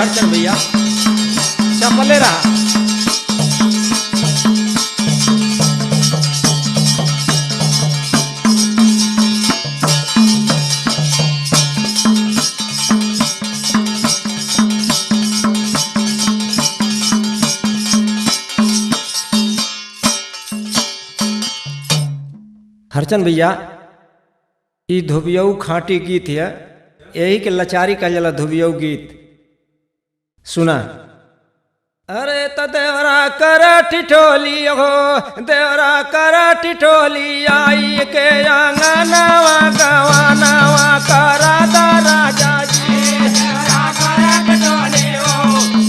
हरचंद भैया चपले रहा। हरचंद भैया ई धोबियऊ खाटी गीत है, यही के लचारी का जला धोबियऊ गीत सुना। अरे तो देवरा कर टिटोली हो, देवरा कर टिटोली आई के आंगनवा गवानवा करा दा राजा जी। देवरा कर टिटोली हो,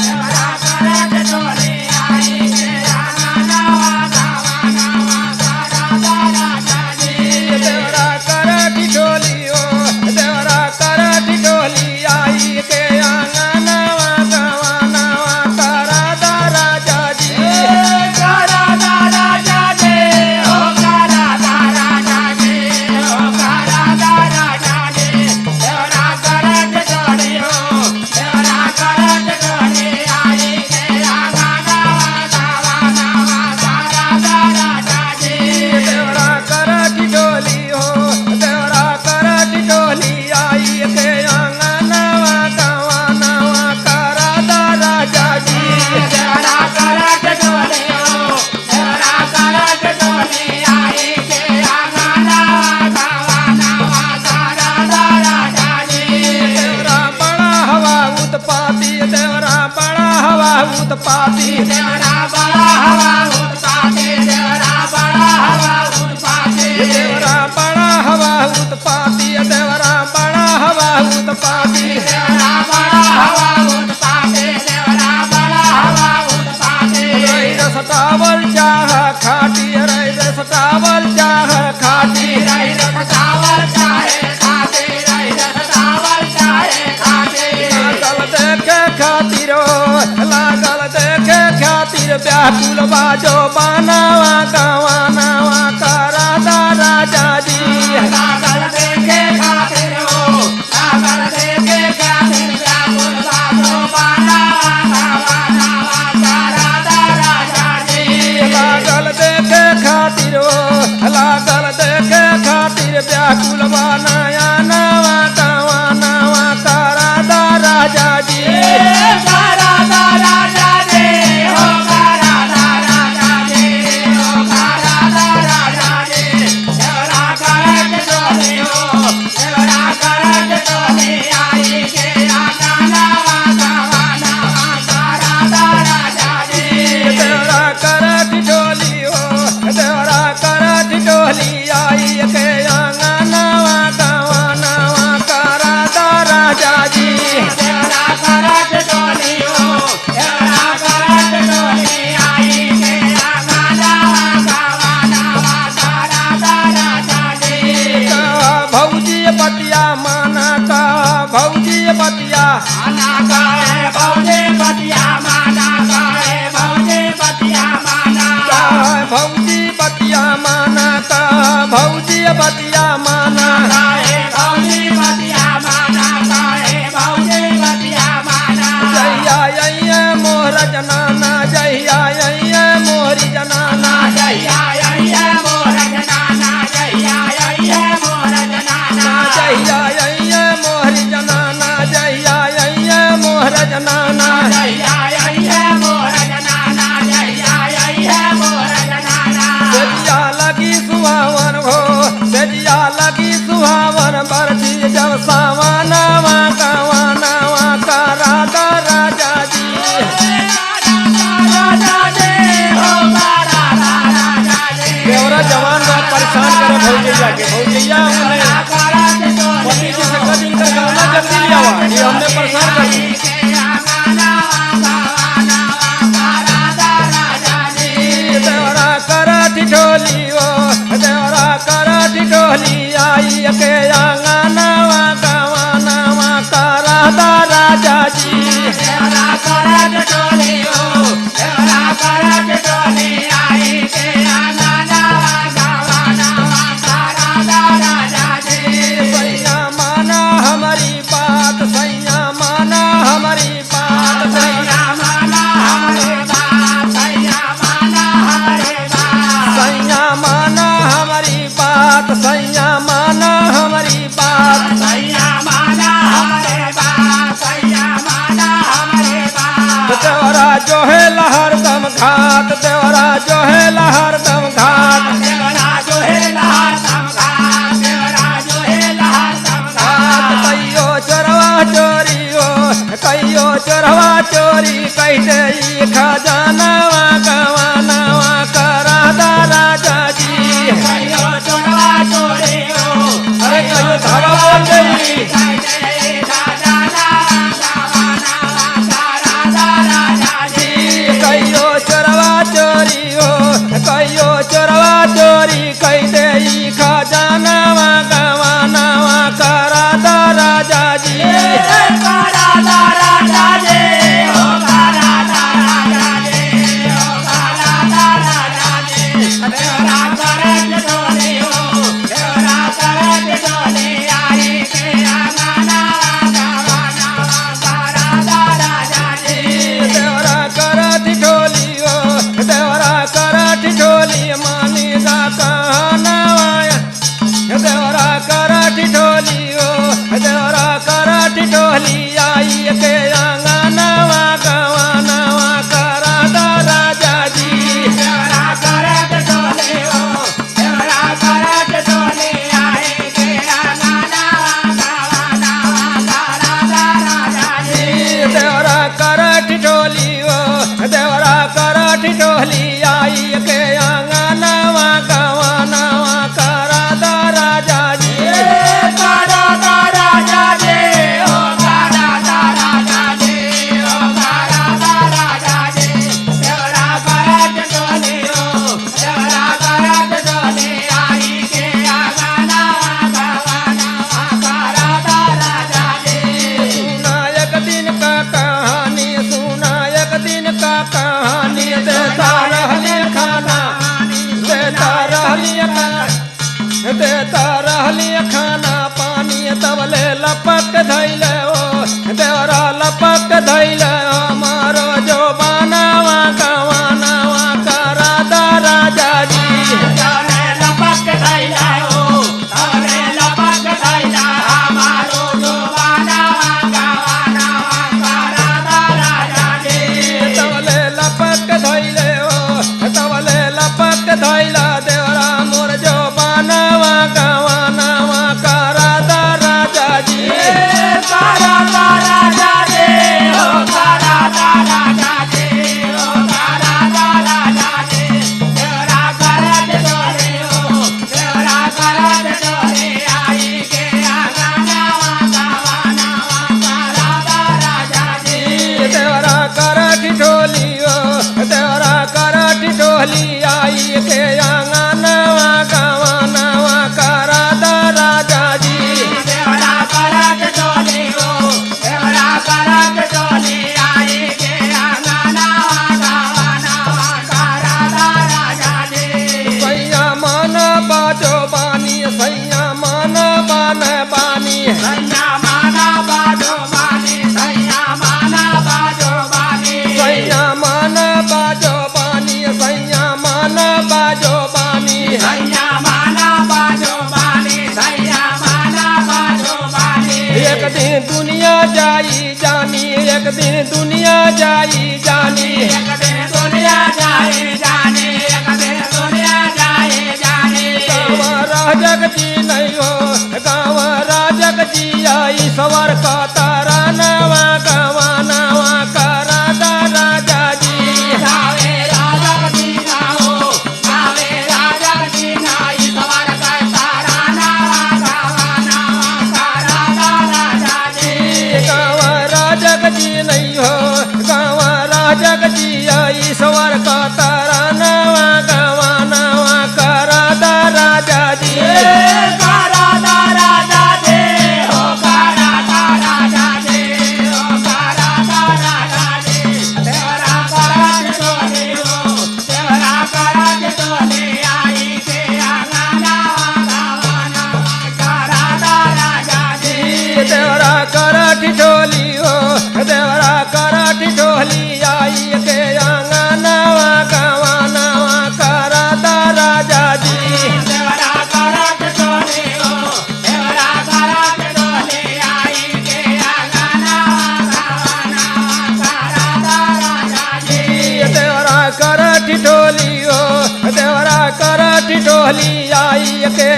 देवरा कर टिटोली आई के आंगनवा गवानवा करा दा राजा जी। देवरा कर टिटोली हो, देवरा कर टिटोली आई के आंगनवा गवानवा करा दा राजा जी। करा दा राजा जी, ओ करा दा राजा जी, ओ करा दा राजा जी। देवरा कर टिटोली हो, देवरा कर टिटोली आई के आंगनवा गवानवा करा दा राजा जी। देवरा कर टिटोली हो, देवरा कर टिटोली आई के आंगनवा गवानवा करा दा राजा जी। देवरा कर टिटोली हो, देवरा कर टिटोली आई के आंगनवा गवानवा करा दा राजा जी। देवरा बड़ा हवा उत्पाती, देवरा बड़ा हवा उत्पाती, देवरा बड़ा हवा उत्पाती, देवरा बड़ा हवा उत्पाती, देवरा बड़ा हवा उत्पाती, देवरा बड़ा हवा उत्पाती, देवरा बड़ा हवा उत्पाती, देवरा बड़ा हवा उत्पाती। रही सतावल चाह खाटी, रही सतावल चाह खाटी, रही सतावल चाहे खाटी, रही सतावल चाहे खाटी। लागल देखे खातिर हो, लागल देखे खातिर व्याकुल बाजो बानवा गवानवा करा दा राजा जी। लागल देखे खातिर हो, लागल देखे खातिर व्याकुल बाजो बानवा गवानवा करा दा राजा जी। लागल देखे खातिर हो, लागल देखे खातिर व्याकुल बानया नवा गवानवा करा दा राजा जी। करा दा राजा जी, हो करा दा राजा जी, हो करा दा राजा जी। देवरा कर टिटोली हो, देवरा कर टिटोली आई के आंगनवा गवानवा करा दा राजा जी। देवरा कर टिटोली हो, देवरा कर टिटोली आई के आंगनवा गवानवा करा दा राजा जी। देवरा कर टिटोली हो, देवरा कर टिटोली आई के आंगनवा गवानवा करा दा राजा जी। भौजी बतिया माना का, भौजी बतिया माना का है, भौजी बतिया माना का है, भौजी बतिया माना का है, भौजी बतिया माना का, भौजी बतिया माना का है, भौजी बतिया माना का है, भौजी बतिया माना। जहिया अइये मोर जनाना, जहिया अइये मोरी जनाना, जहिया अइये मोर जनाना, जहिया अइये मोर जनाना, जहिया अइये मोर जनाना, जहिया अइये मोर जनाना, जहिया अइये मोर जनाना, जहिया अइये मोर जनाना। बेजिया लगी सुहावन हो, बेजिया लगी सुहावन बरसी जब सावनवा गवानवा करा दा राजा जी। राजा जी, हो करा दा राजा जी। देवरा जवान बा परेशान करे भौजैया के, भौजैया हमने पति जी से कभी इनका गाना जल्दी लिया हुआ, ये हमने परेशान कर दिया। देवरा कर टिटोली हो, देवरा कर टिटोली आई के आंगनवा गवानवा करा दा राजा जी। देवरा कर टिटोली हो, देवरा कर टिटोली आई के आंगनवा गवानवा करा दा राजा जी। सैया माना हमारी बात, सैया माना हमारी बात, जो है हरदम घाट देवरा जो है हरदम घाट देवरा जो है हरदम घाट देवरा जो है हरदम घाट कहियो चोरवा चोरी हो कहियो चोरवा चोरी कह दे खजानावा गवानावा करा दा राजा जी कहियो चोरवा चोरी हो अरे कहियो धरवा चोरी कहियो चोरवा चोरी हो कहियो चोरवा चोरी कह दे खजानावा गवानावा करा दा राजा जी देवरा करत ठोली हो देवरा करत ठोली मानी दा कहनावा देवरा करत ठोली हो देवरा करत ठोली आई के अंगनावा गवानावा करा दा राजा जी देवरा करत ठोली हो देवरा करत ठोली आई के अंगनावा गवानावा करा दा राजा जी सुना एक दिन का कहानी सुना एक दिन का कहानी देता रहली खाना देता रहली खाना देता रहली खाना पानी तबले लपक धैले ओ देवरा लपक धैले हमारो जो बनावा गवानावा करा दा राजा जी तबले लपक धैले ओ तबले लपक धैला देवरा मोर जो बनावा गवानावा करा दा राजा जी देवरा करत ठोली हो देवरा करत ठोली आई के अंगनावा गवानावा करा दा राजा जी सैया मन बाजो बानी सैया मन बान बानी सैया मन बाजो बानी सैया मन बाजो बानी एक दिन दुनिया जाई जानी एक दिन दुनिया जाई जानी गाँव राजक जी नहीं हो गाँव राजक जी आई सवर का तारा नवा गवानावा करा दा राजा जी गाँव राजक जी नहीं हो गाँव राजक जी आई सवर का तारा नवा गवानावा करा दा राजा जी देवरा करत ठोली हो देवरा करत ठोली आई के अंगनावा गवानावा करा दा राजा जी ठिठोली हो देवरा कर ठिठोली आई के